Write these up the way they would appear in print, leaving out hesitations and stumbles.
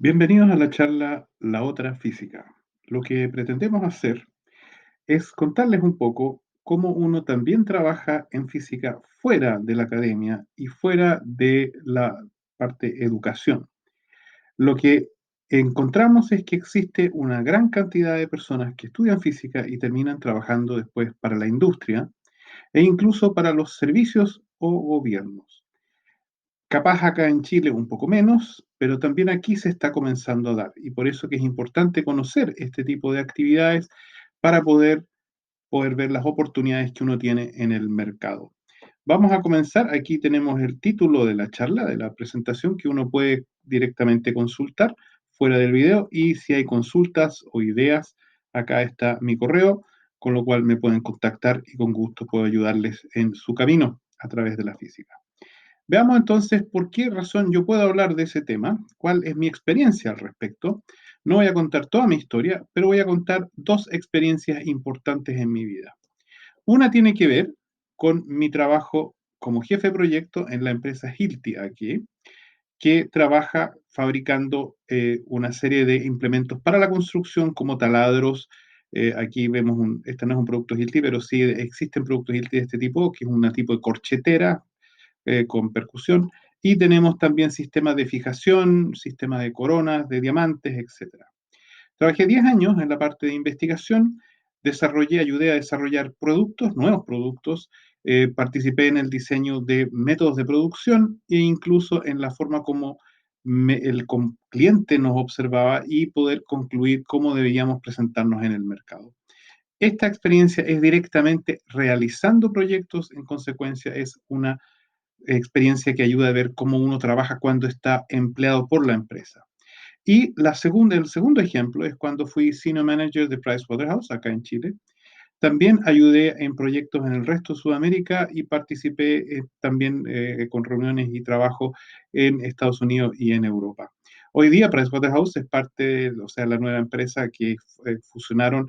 Bienvenidos a la charla La Otra Física. Lo que pretendemos hacer es contarles un poco cómo uno también trabaja en física fuera de la academia y fuera de la parte educación. Lo que encontramos es que existe una gran cantidad de personas que estudian física y terminan trabajando después para la industria e incluso para los servicios o gobiernos. Capaz acá en Chile un poco menos, pero también aquí se está comenzando a dar. Y por eso que es importante conocer este tipo de actividades para poder ver las oportunidades que uno tiene en el mercado. Vamos a comenzar. Aquí tenemos el título de la charla, de la presentación, que uno puede directamente consultar fuera del video. Y si hay consultas o ideas, acá está mi correo, con lo cual me pueden contactar y con gusto puedo ayudarles en su camino a través de la física. Veamos entonces por qué razón yo puedo hablar de ese tema, cuál es mi experiencia al respecto. No voy a contar toda mi historia, pero voy a contar dos experiencias importantes en mi vida. Una tiene que ver con mi trabajo como jefe de proyecto en la empresa Hilti aquí, que trabaja fabricando una serie de implementos para la construcción como taladros. Aquí vemos, este no es un producto Hilti, pero sí existen productos Hilti de este tipo, que es un tipo de corchetera con percusión, y tenemos también sistemas de fijación, sistemas de coronas, de diamantes, etcétera. Trabajé 10 años en la parte de investigación, ayudé a desarrollar productos, nuevos productos, participé en el diseño de métodos de producción e incluso en la forma como el cliente nos observaba y poder concluir cómo debíamos presentarnos en el mercado. Esta experiencia es directamente realizando proyectos, en consecuencia es una experiencia que ayuda a ver cómo uno trabaja cuando está empleado por la empresa. Y el segundo ejemplo es cuando fui Senior Manager de Pricewaterhouse, acá en Chile. También ayudé en proyectos en el resto de Sudamérica y participé también con reuniones y trabajo en Estados Unidos y en Europa. Hoy día Pricewaterhouse es parte, o sea, la nueva empresa que fusionaron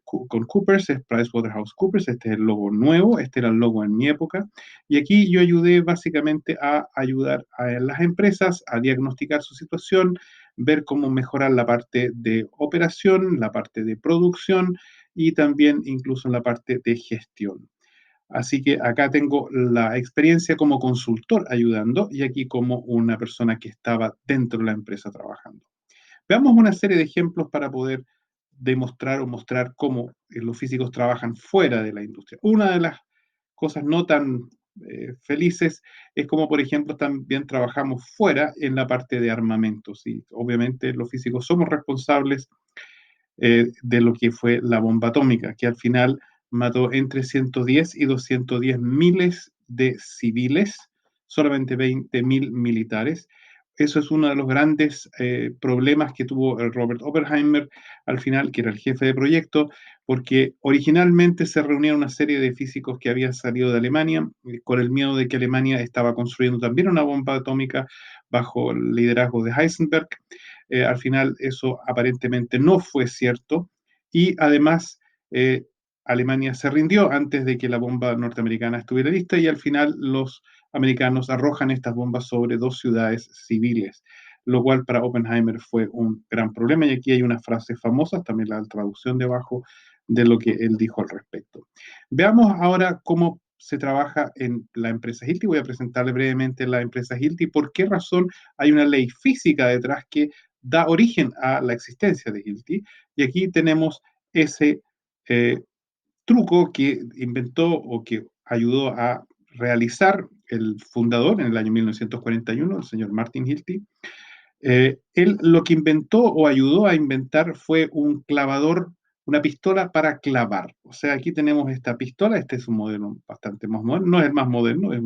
con Coopers, es PricewaterhouseCoopers. Este es el logo nuevo, este era el logo en mi época, y aquí yo ayudé básicamente a ayudar a las empresas a diagnosticar su situación, ver cómo mejorar la parte de operación, la parte de producción y también incluso en la parte de gestión. Así que acá tengo la experiencia como consultor ayudando y aquí como una persona que estaba dentro de la empresa trabajando. Veamos una serie de ejemplos para poder demostrar o mostrar cómo los físicos trabajan fuera de la industria. Una de las cosas no tan felices es como, por ejemplo, también trabajamos fuera en la parte de armamentos. Y obviamente los físicos somos responsables de lo que fue la bomba atómica, que al final mató entre 110 y 210 miles de civiles, solamente 20.000 militares. Eso es uno de los grandes problemas que tuvo Robert Oppenheimer al final, que era el jefe de proyecto, porque originalmente se reunían una serie de físicos que habían salido de Alemania, con el miedo de que Alemania estaba construyendo también una bomba atómica bajo el liderazgo de Heisenberg. Al final eso aparentemente no fue cierto y además Alemania se rindió antes de que la bomba norteamericana estuviera lista y al final los americanos arrojan estas bombas sobre dos ciudades civiles, lo cual para Oppenheimer fue un gran problema y aquí hay unas frases famosas, también la traducción debajo de lo que él dijo al respecto. Veamos ahora cómo se trabaja en la empresa Hilti. Voy a presentarle brevemente la empresa Hilti, por qué razón hay una ley física detrás que da origen a la existencia de Hilti. Y aquí tenemos ese eh, truco que inventó o que ayudó a realizar el fundador en el año 1941, el señor Martin Hilty. Él lo que inventó o ayudó a inventar fue un clavador, una pistola para clavar. O sea, aquí tenemos esta pistola, este es un modelo bastante más moderno, no es el más moderno, es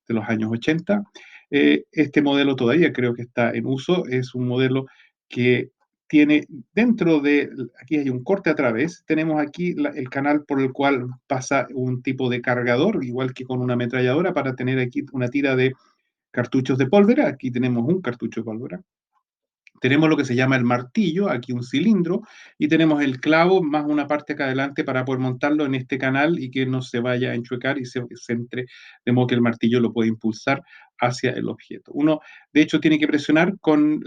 de los años 80. Este modelo todavía creo que está en uso, es un modelo que tiene dentro de, aquí hay un corte a través, tenemos aquí el canal por el cual pasa un tipo de cargador, igual que con una ametralladora, para tener aquí una tira de cartuchos de pólvora. Aquí tenemos un cartucho de pólvora. Tenemos lo que se llama el martillo, aquí un cilindro, y tenemos el clavo más una parte acá adelante para poder montarlo en este canal y que no se vaya a enchuecar y se entre, de modo que el martillo lo puede impulsar hacia el objeto. Uno, de hecho, tiene que presionar con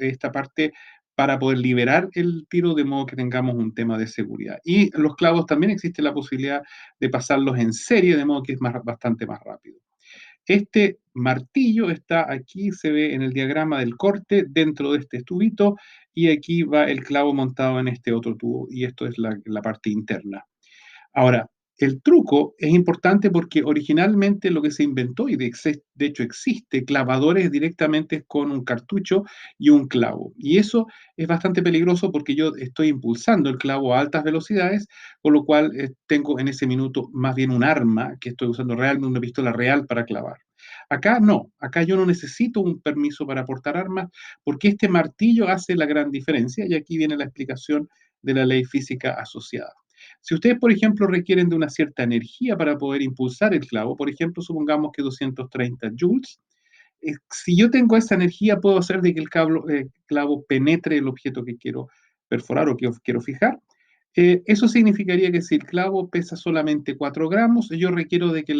esta parte para poder liberar el tiro de modo que tengamos un tema de seguridad. Y los clavos también existe la posibilidad de pasarlos en serie, de modo que es bastante más rápido. Este martillo está aquí, se ve en el diagrama del corte dentro de este tubito y aquí va el clavo montado en este otro tubo y esto es la parte interna. Ahora, el truco es importante porque originalmente lo que se inventó, y de hecho existe, clavadores directamente con un cartucho y un clavo. Y eso es bastante peligroso porque yo estoy impulsando el clavo a altas velocidades, con lo cual tengo en ese minuto más bien un arma que estoy usando realmente, una pistola real para clavar. Acá no, acá yo no necesito un permiso para portar armas porque este martillo hace la gran diferencia y aquí viene la explicación de la ley física asociada. Si ustedes, por ejemplo, requieren de una cierta energía para poder impulsar el clavo, por ejemplo, supongamos que 230 joules, si yo tengo esa energía, puedo hacer de que el clavo penetre el objeto que quiero perforar o que quiero fijar. Eso significaría que si el clavo pesa solamente 4 gramos, yo requiero de que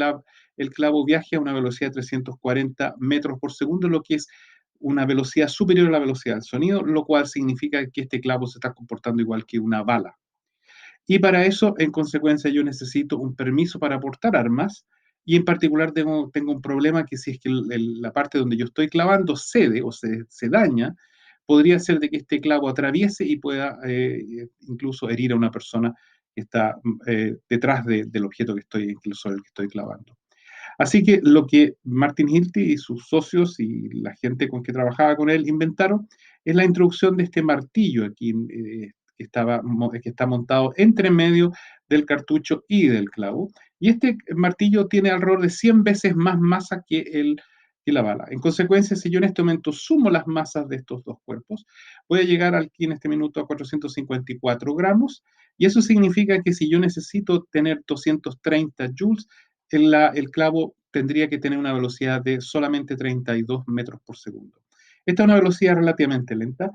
el clavo viaje a una velocidad de 340 metros por segundo, lo que es una velocidad superior a la velocidad del sonido, lo cual significa que este clavo se está comportando igual que una bala. Y para eso, en consecuencia, yo necesito un permiso para portar armas y en particular tengo un problema que si es que la parte donde yo estoy clavando cede o se daña, podría ser de que este clavo atraviese y pueda incluso herir a una persona que está detrás del objeto que estoy, incluso el que estoy clavando. Así que lo que Martin Hilty y sus socios y la gente con que trabajaba con él inventaron es la introducción de este martillo aquí que está montado entre medio del cartucho y del clavo. Y este martillo tiene alrededor de 100 veces más masa que la bala. En consecuencia, si yo en este momento sumo las masas de estos dos cuerpos, voy a llegar aquí en este minuto a 454 gramos. Y eso significa que si yo necesito tener 230 joules, el clavo tendría que tener una velocidad de solamente 32 metros por segundo. Esta es una velocidad relativamente lenta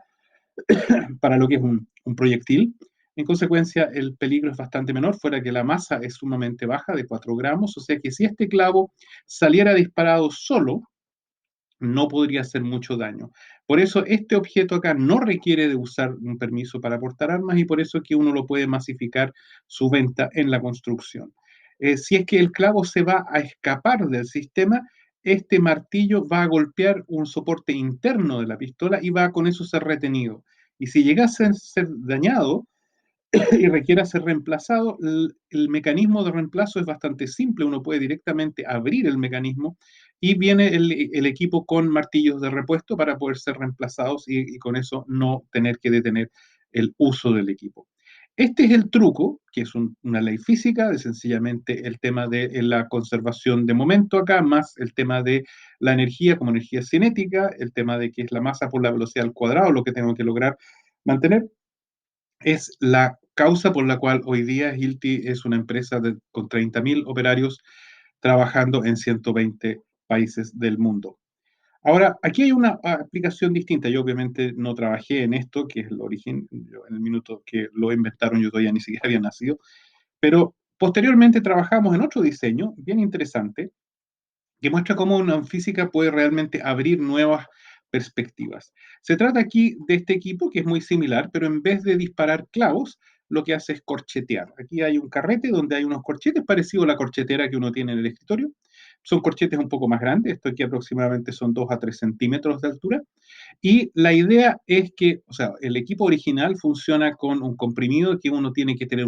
para lo que es un proyectil. En consecuencia, el peligro es bastante menor, fuera que la masa es sumamente baja, de 4 gramos, o sea que si este clavo saliera disparado solo, no podría hacer mucho daño. Por eso este objeto acá no requiere de usar un permiso para portar armas y por eso es que uno lo puede masificar su venta en la construcción. Si es que el clavo se va a escapar del sistema, este martillo va a golpear un soporte interno de la pistola y va a con eso ser retenido. Y si llegase a ser dañado, y requiera ser reemplazado, el mecanismo de reemplazo es bastante simple. Uno puede directamente abrir el mecanismo y viene el equipo con martillos de repuesto para poder ser reemplazados y con eso no tener que detener el uso del equipo. Este es el truco, que es una ley física, de sencillamente el tema de la conservación de momento acá, más el tema de la energía como energía cinética, el tema de que es la masa por la velocidad al cuadrado, lo que tengo que lograr mantener, es la causa por la cual hoy día Hilti es una empresa con 30.000 operarios trabajando en 120 países del mundo. Ahora, aquí hay una aplicación distinta. Yo obviamente no trabajé en esto, que es el origen. En el minuto que lo inventaron yo todavía ni siquiera había nacido, pero posteriormente trabajamos en otro diseño bien interesante que muestra cómo una física puede realmente abrir nuevas perspectivas. Se trata aquí de este equipo que es muy similar, pero en vez de disparar clavos, lo que hace es corchetear. Aquí hay un carrete donde hay unos corchetes parecido a la corchetera que uno tiene en el escritorio. Son corchetes un poco más grandes, esto aquí aproximadamente son 2 a 3 centímetros de altura. Y la idea es que, o sea, el equipo original funciona con un comprimido que uno tiene que tener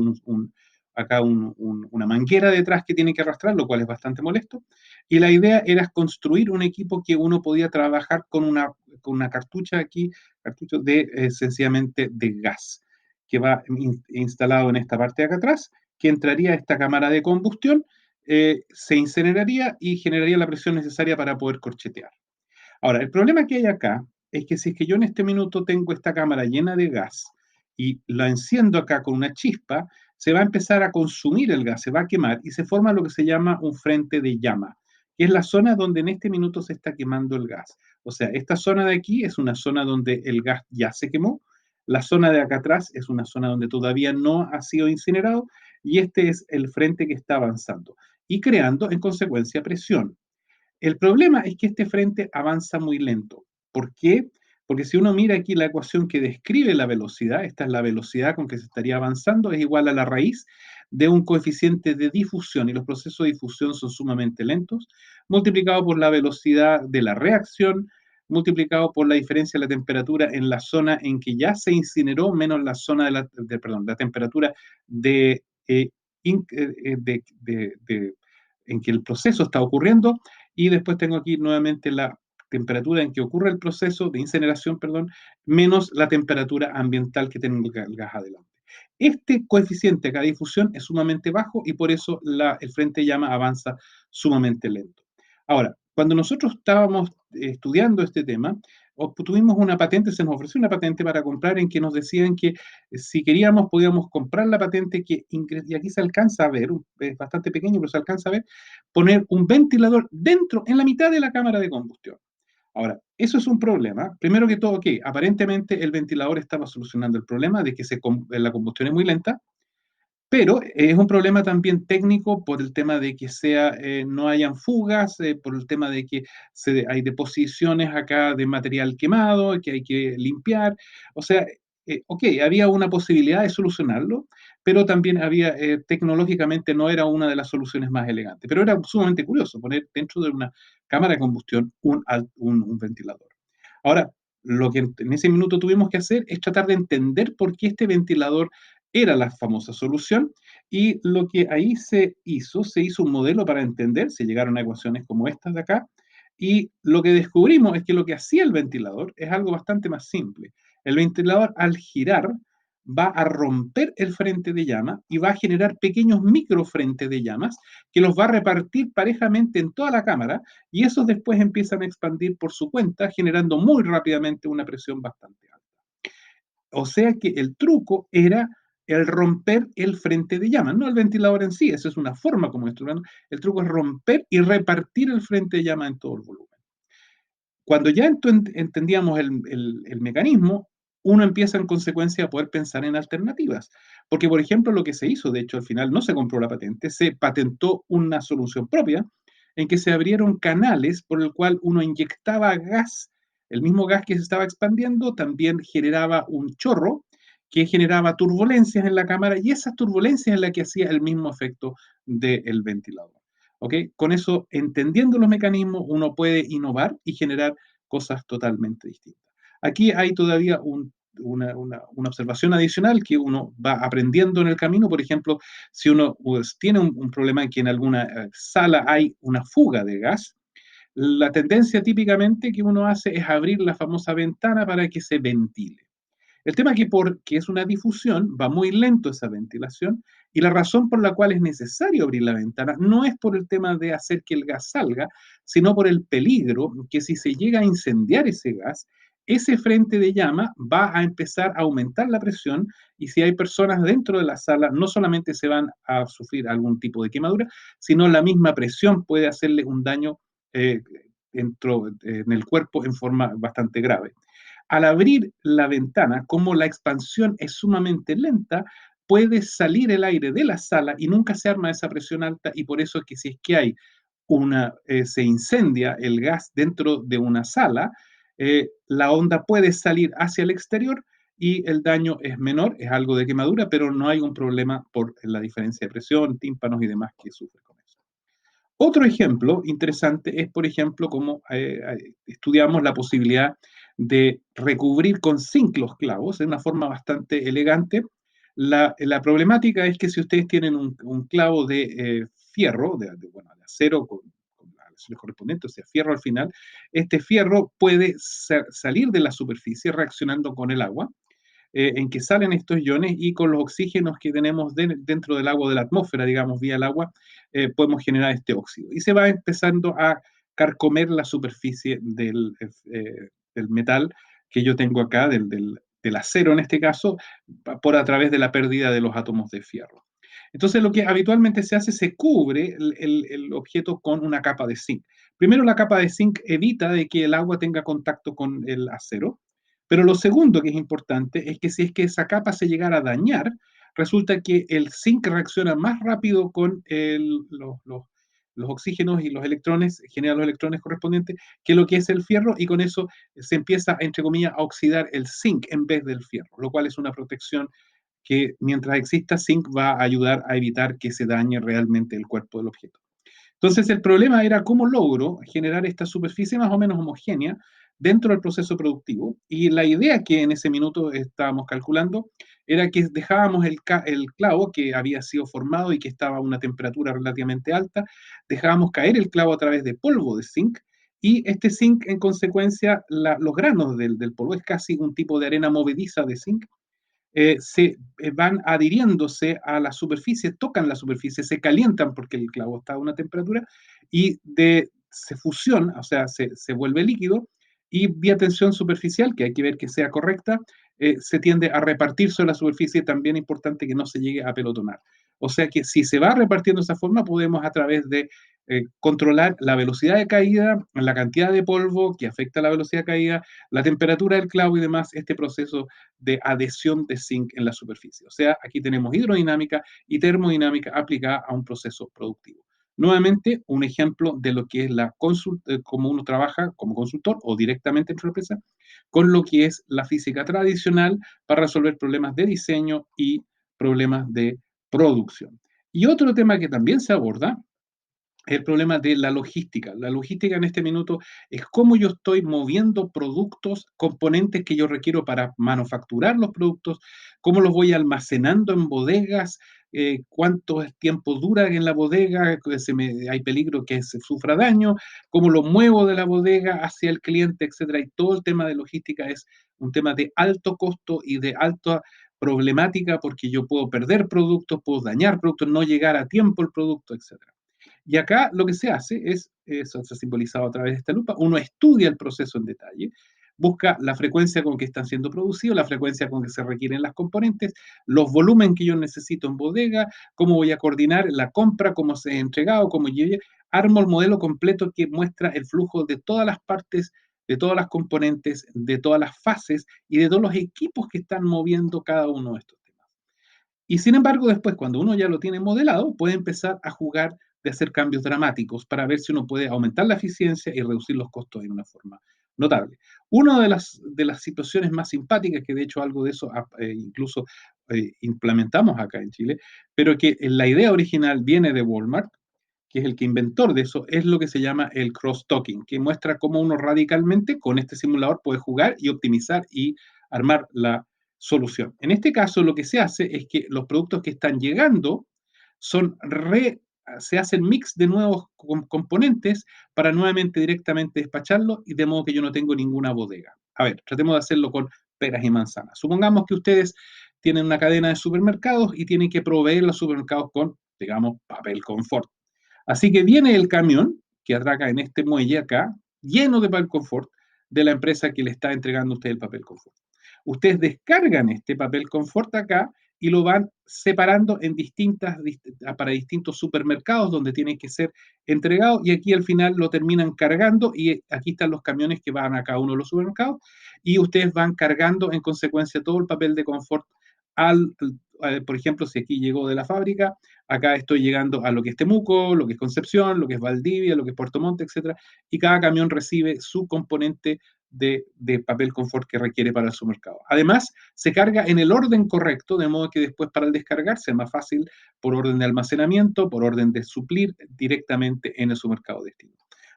acá una manguera detrás que tiene que arrastrar, lo cual es bastante molesto. Y la idea era construir un equipo que uno podía trabajar con una cartucha aquí, cartucho sencillamente de gas, que va instalado en esta parte de acá atrás, que entraría a esta cámara de combustión, se incineraría y generaría la presión necesaria para poder corchetear. Ahora, el problema que hay acá es que si es que yo en este minuto tengo esta cámara llena de gas y la enciendo acá con una chispa, se va a empezar a consumir el gas, se va a quemar y se forma lo que se llama un frente de llama, que es la zona donde en este minuto se está quemando el gas. O sea, esta zona de aquí es una zona donde el gas ya se quemó, la zona de acá atrás es una zona donde todavía no ha sido incinerado y este es el frente que está avanzando y creando en consecuencia presión. El problema es que este frente avanza muy lento. ¿Por qué? Porque si uno mira aquí la ecuación que describe la velocidad, esta es la velocidad con que se estaría avanzando, es igual a la raíz de un coeficiente de difusión, y los procesos de difusión son sumamente lentos, multiplicado por la velocidad de la reacción, multiplicado por la diferencia de la temperatura en la zona en que ya se incineró, menos la zona perdón, la temperatura de, en que el proceso está ocurriendo, y después tengo aquí nuevamente la temperatura en que ocurre el proceso de incineración, perdón, menos la temperatura ambiental que tiene el gas adelante. Este coeficiente acá de difusión es sumamente bajo y por eso el frente de llama avanza sumamente lento. Ahora, cuando nosotros estábamos estudiando este tema, obtuvimos una patente, se nos ofreció una patente para comprar en que nos decían que si queríamos podíamos comprar la patente y aquí se alcanza a ver, es bastante pequeño, pero se alcanza a ver, poner un ventilador dentro, en la mitad de la cámara de combustión. Ahora, eso es un problema. Primero que todo, que aparentemente el ventilador estaba solucionando el problema de que la combustión es muy lenta, pero es un problema también técnico por el tema de que no hayan fugas, por el tema de que hay deposiciones acá de material quemado que hay que limpiar. O sea, ok, había una posibilidad de solucionarlo, pero también tecnológicamente no era una de las soluciones más elegantes. Pero era sumamente curioso poner dentro de una cámara de combustión un ventilador. Ahora, lo que en ese minuto tuvimos que hacer es tratar de entender por qué este ventilador era la famosa solución, y lo que ahí se hizo un modelo para entender, se llegaron a ecuaciones como estas de acá, y lo que descubrimos es que lo que hacía el ventilador es algo bastante más simple. El ventilador, al girar, va a romper el frente de llama y va a generar pequeños microfrentes de llamas que los va a repartir parejamente en toda la cámara, y esos después empiezan a expandir por su cuenta, generando muy rápidamente una presión bastante alta. O sea que el truco era el romper el frente de llama, no el ventilador en sí, esa es una forma como esto. El truco es romper y repartir el frente de llama en todo el volumen. Cuando ya entendíamos el mecanismo, uno empieza en consecuencia a poder pensar en alternativas. Porque, por ejemplo, lo que se hizo, de hecho, al final no se compró la patente, se patentó una solución propia en que se abrieron canales por el cual uno inyectaba gas, el mismo gas que se estaba expandiendo también generaba un chorro que generaba turbulencias en la cámara, y esas turbulencias es la que hacía el mismo efecto del ventilador. ¿Ok? Con eso, entendiendo los mecanismos, uno puede innovar y generar cosas totalmente distintas. Aquí hay todavía una observación adicional que uno va aprendiendo en el camino. Por ejemplo, si uno pues, tiene un problema en que en alguna sala hay una fuga de gas, la tendencia típicamente que uno hace es abrir la famosa ventana para que se ventile. El tema es que porque es una difusión, va muy lento esa ventilación, y la razón por la cual es necesario abrir la ventana no es por el tema de hacer que el gas salga, sino por el peligro que si se llega a incendiar ese gas, ese frente de llama va a empezar a aumentar la presión, y si hay personas dentro de la sala, no solamente se van a sufrir algún tipo de quemadura, sino la misma presión puede hacerle un daño eh, en el cuerpo en forma bastante grave. Al abrir la ventana, como la expansión es sumamente lenta, puede salir el aire de la sala y nunca se arma esa presión alta, y por eso es que si es que hay se incendia el gas dentro de una sala, la onda puede salir hacia el exterior y el daño es menor, es algo de quemadura, pero no hay un problema por la diferencia de presión, tímpanos y demás que sufre con eso. Otro ejemplo interesante es, por ejemplo, cómo estudiamos la posibilidad de recubrir con zinc los clavos de una forma bastante elegante. La problemática es que si ustedes tienen un clavo de fierro, bueno, de acero con las aleaciones correspondientes, o sea, fierro al final, este fierro puede salir de la superficie reaccionando con el agua, en que salen estos iones, y con los oxígenos que tenemos dentro del agua, de la atmósfera, digamos, vía el agua, podemos generar este óxido. Y se va empezando a carcomer la superficie del metal que yo tengo acá, del acero en este caso, por a través de la pérdida de los átomos de fierro. Entonces, lo que habitualmente se hace, se cubre el objeto con una capa de zinc. Primero, la capa de zinc evita de que el agua tenga contacto con el acero, pero lo segundo que es importante es que si es que esa capa se llegara a dañar, resulta que el zinc reacciona más rápido con los oxígenos y los electrones, genera los electrones correspondientes, que es lo que es el fierro, y con eso se empieza, entre comillas, a oxidar el zinc en vez del fierro, lo cual es una protección que mientras exista zinc va a ayudar a evitar que se dañe realmente el cuerpo del objeto. Entonces el problema era cómo logro generar esta superficie más o menos homogénea dentro del proceso productivo. Y la idea que en ese minuto estábamos calculando era que dejábamos el clavo que había sido formado y que estaba a una temperatura relativamente alta, dejábamos caer el clavo a través de polvo de zinc, y este zinc, en consecuencia, los granos del polvo es casi un tipo de arena movediza de zinc, se van adhiriéndose a la superficie, tocan la superficie, se calientan porque el clavo está a una temperatura y se fusiona, o sea, se vuelve líquido, y vía tensión superficial, que hay que ver que sea correcta, se tiende a repartir sobre la superficie, también importante que no se llegue a pelotonar. O sea que si se va repartiendo de esa forma, podemos a través de controlar la velocidad de caída, la cantidad de polvo que afecta a la velocidad de caída, la temperatura del clavo y demás, este proceso de adhesión de zinc en la superficie. O sea, aquí tenemos hidrodinámica y termodinámica aplicada a un proceso productivo. Nuevamente, un ejemplo de lo que es cómo uno trabaja como consultor o directamente en su empresa con lo que es la física tradicional para resolver problemas de diseño y problemas de producción. Y otro tema que también se aborda el problema de la logística. La logística en este minuto es cómo yo estoy moviendo productos, componentes que yo requiero para manufacturar los productos, cómo los voy almacenando en bodegas, cuánto tiempo dura en la bodega, que hay peligro que se sufra daño, cómo lo muevo de la bodega hacia el cliente, etcétera. Y todo el tema de logística es un tema de alto costo y de alta problemática, porque yo puedo perder productos, puedo dañar productos, no llegar a tiempo el producto, etcétera. Y acá lo que se hace es, eso se ha simbolizado a través de esta lupa, uno estudia el proceso en detalle, busca la frecuencia con que están siendo producidos, la frecuencia con que se requieren las componentes, los volúmenes que yo necesito en bodega, cómo voy a coordinar la compra, cómo se ha entregado, cómo lleve, armo el modelo completo que muestra el flujo de todas las partes, de todas las componentes, de todas las fases y de todos los equipos que están moviendo cada uno de estos temas. Y sin embargo, después, cuando uno ya lo tiene modelado, puede empezar a jugar de hacer cambios dramáticos para ver si uno puede aumentar la eficiencia y reducir los costos de una forma notable. Una de las situaciones más simpáticas, que de hecho algo de eso incluso implementamos acá en Chile, pero que la idea original viene de Walmart, que es el que inventor de eso, es lo que se llama el cross-talking, que muestra cómo uno radicalmente con este simulador puede jugar y optimizar y armar la solución. En este caso, lo que se hace es que los productos que están llegando son se hacen mix de nuevos componentes para nuevamente directamente despacharlos, y de modo que yo no tengo ninguna bodega. A ver, tratemos de hacerlo con peras y manzanas. Supongamos que ustedes tienen una cadena de supermercados y tienen que proveer los supermercados con, digamos, papel confort. Así que viene el camión que atraca en este muelle acá, lleno de papel confort, de la empresa que le está entregando a usted el papel confort. Ustedes descargan este papel confort acá y lo van separando en para distintos supermercados donde tienen que ser entregados, y aquí al final lo terminan cargando, y aquí están los camiones que van a cada uno de los supermercados, y ustedes van cargando en consecuencia todo el papel de confort por ejemplo, si aquí llegó de la fábrica, acá estoy llegando a lo que es Temuco, lo que es Concepción, lo que es Valdivia, lo que es Puerto Montt, etcétera, y cada camión recibe su componente de papel confort que requiere para el supermercado. Además, se carga en el orden correcto, de modo que después para el descargar sea más fácil por orden de almacenamiento, por orden de suplir directamente en el supermercado destino.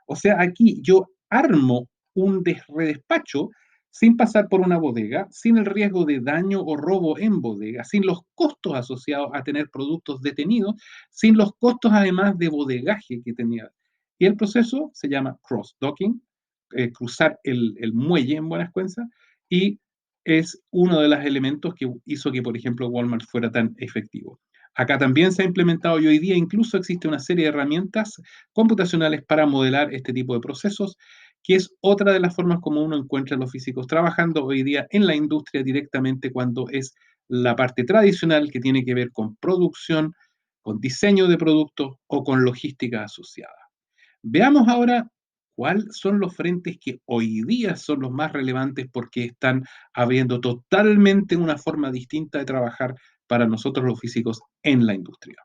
O sea, aquí yo armo un redespacho sin pasar por una bodega, sin el riesgo de daño o robo en bodega, sin los costos asociados a tener productos detenidos, sin los costos además de bodegaje que tenía. Y el proceso se llama cross-docking, cruzar el muelle en buenas cuentas, y es uno de los elementos que hizo que, por ejemplo, Walmart fuera tan efectivo. Acá también se ha implementado, y hoy día incluso existe una serie de herramientas computacionales para modelar este tipo de procesos, que es otra de las formas como uno encuentra a los físicos trabajando hoy día en la industria directamente, cuando es la parte tradicional que tiene que ver con producción, con diseño de productos o con logística asociada. Veamos ahora cuáles son los frentes que hoy día son los más relevantes, porque están abriendo totalmente una forma distinta de trabajar para nosotros los físicos en la industria.